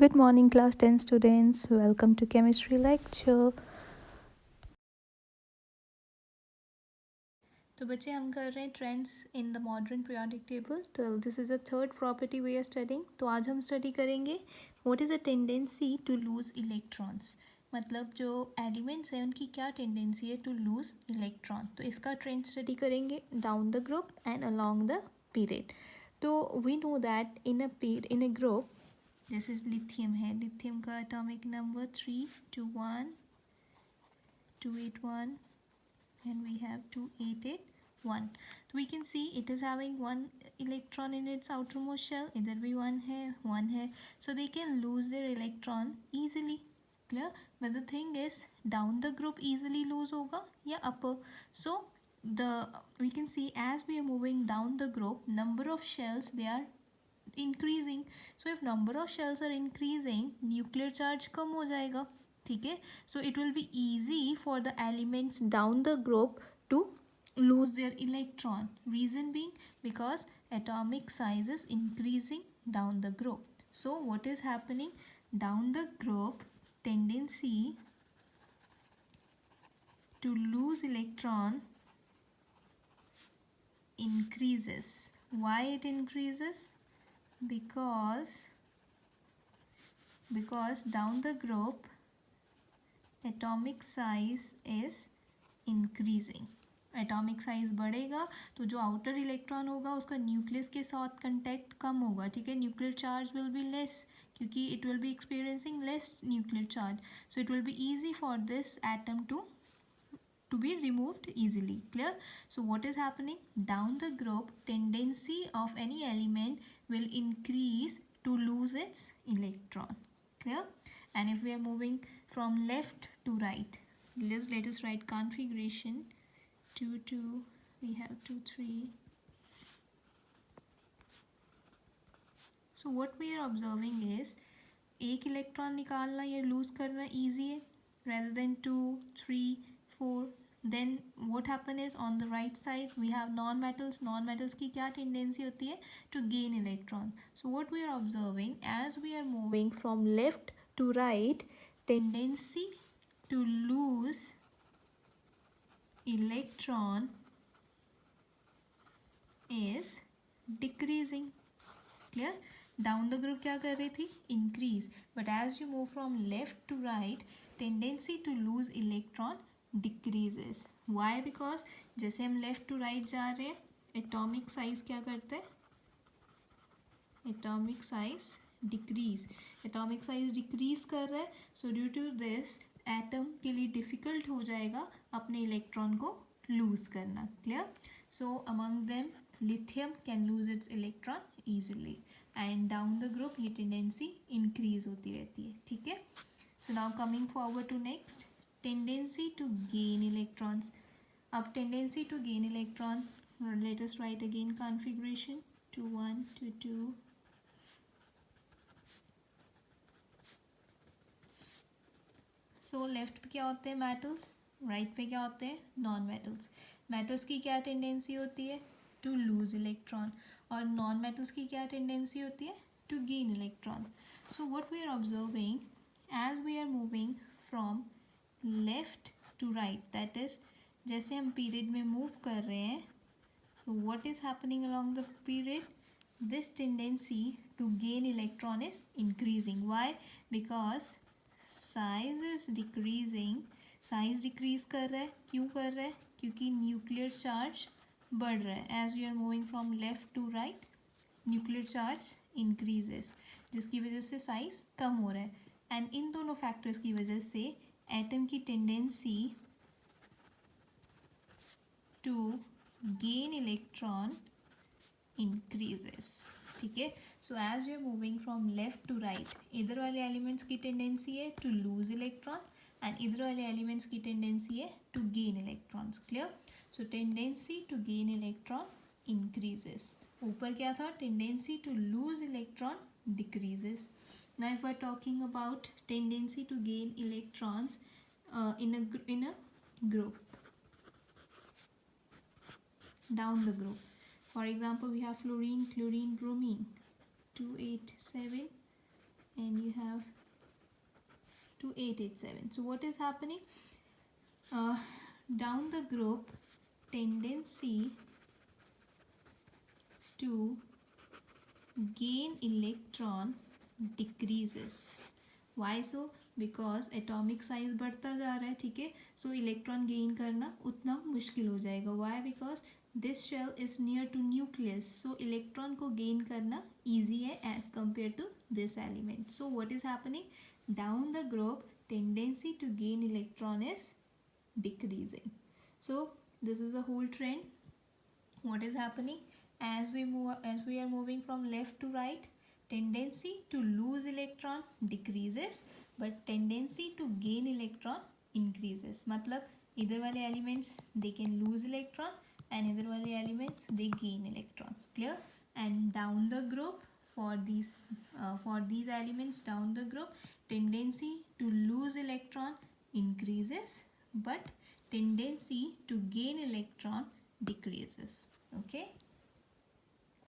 Good morning, class 10 students. Welcome to chemistry lecture. तो बच्चे हम कर रहे हैं trends in the modern periodic table. तो this is a third property we are studying. तो आज हम स्टडी करेंगे what is a tendency to lose electrons. मतलब जो एलिमेंट्स हैं उनकी क्या टेंडेंसी है टू लूज़ इलेक्ट्रॉन. तो इसका ट्रेंड स्टडी करेंगे down the group and along the period. तो we know that in a group जैसे लिथियम है, लिथियम का atomic number 321 281 and we have 2881. So we can see it is having one electron in its outermost shell. इधर भी one है, so they can lose their electron easily. Clear? But the thing is down the group easily lose होगा या upper. So we can see as we are moving down the group, number of shells they are increasing. So if number of shells are increasing, nuclear charge कम हो जाएगा. ठीक है. So it will be easy for the elements down the group to lose their electron. Reason being because atomic size is increasing down the group. So what is happening down the group? Tendency to lose electron increases. Why it increases? Because down the group atomic size is increasing. Atomic size बढ़ेगा तो जो outer electron होगा उसका nucleus के साथ contact कम होगा. ठीक है. Nuclear charge will be less क्योंकि it will be experiencing less nuclear charge. So it will be easy for this atom to be removed easily. Clear? So what is happening down the group? Tendency of any element will increase to lose its electron. Clear? And if we are moving from left to right, let us write configuration 2 2, we have 2 3. So what we are observing is एक electron निकालना या loose करना easy है rather than 2 3 4. Then what happen is on the right side we have non-metals. Non-metals की क्या tendency होती है to gain electron. So what we are observing as we are moving from left to right, tendency to lose electron is decreasing. Clear? Down the group क्या कर रही थी increase, but as you move from left to right, tendency to lose electron decreases. Why? Because जैसे हम left to right जा रहे हैं atomic size क्या करता है, atomic size decrease. atomic size decrease कर रहा है. So due to this atom के लिए difficult हो जाएगा अपने electron को lose करना. Clear? So among them lithium can lose its electron easily and down the group ये tendency increase होती रहती है. ठीक है. So now coming forward to next, tendency to gain electrons. अब tendency to gain electron, let us write again configuration 2 1 2 2. So left पे क्या होते हैं metals, right पे क्या होते हैं non metals. metals की क्या tendency होती है to lose electron और non metals की क्या tendency होती है to gain electron. So what we are observing as we are moving from left to right, that is जैसे हम period में move कर रहे हैं, so what is happening along the period? This tendency to gain electron is increasing. Why? Because size is decreasing. size decrease कर रहा है. क्यों कर रहा है? क्योंकि nuclear charge बढ़ रहा है. As we are moving from left to right, nuclear charge increases, जिसकी वजह से size कम हो रहा है. एंड इन दोनों फैक्टर्स की वजह से एटम की tendency to gain electron increases. ठीक है. So as you are moving from left to right, इधर वाले एलिमेंट्स की टेंडेंसी है टू लूज इलेक्ट्रॉन एंड इधर वाले एलिमेंट्स की टेंडेंसी है to gain electrons. Clear? So tendency to gain electron increases. ऊपर क्या था? Tendency to lose electron decreases. Now if we are talking about tendency to gain electrons in a group down the group, for example we have fluorine, chlorine, bromine 287 and you have to 887. So what is happening? Down the group, tendency to gain electron decreases. Why so? Because atomic size बढ़ता जा रहा है, ठीक है. So electron gain करना उतना मुश्किल हो जाएगा. Why? Because this shell is near to nucleus. So electron को gain करना easy है as compared to this element. So what is happening? Down the group, tendency to gain electron is decreasing. So this is a whole trend. What is happening? As we are moving from left to right, tendency to lose electron decreases, but tendency to gain electron increases. मतलब इधर वाले elements they can lose electron and इधर वाले elements they gain electrons. Clear? And down the group, for these elements down the group, tendency to lose electron increases, but tendency to gain electron decreases. Okay.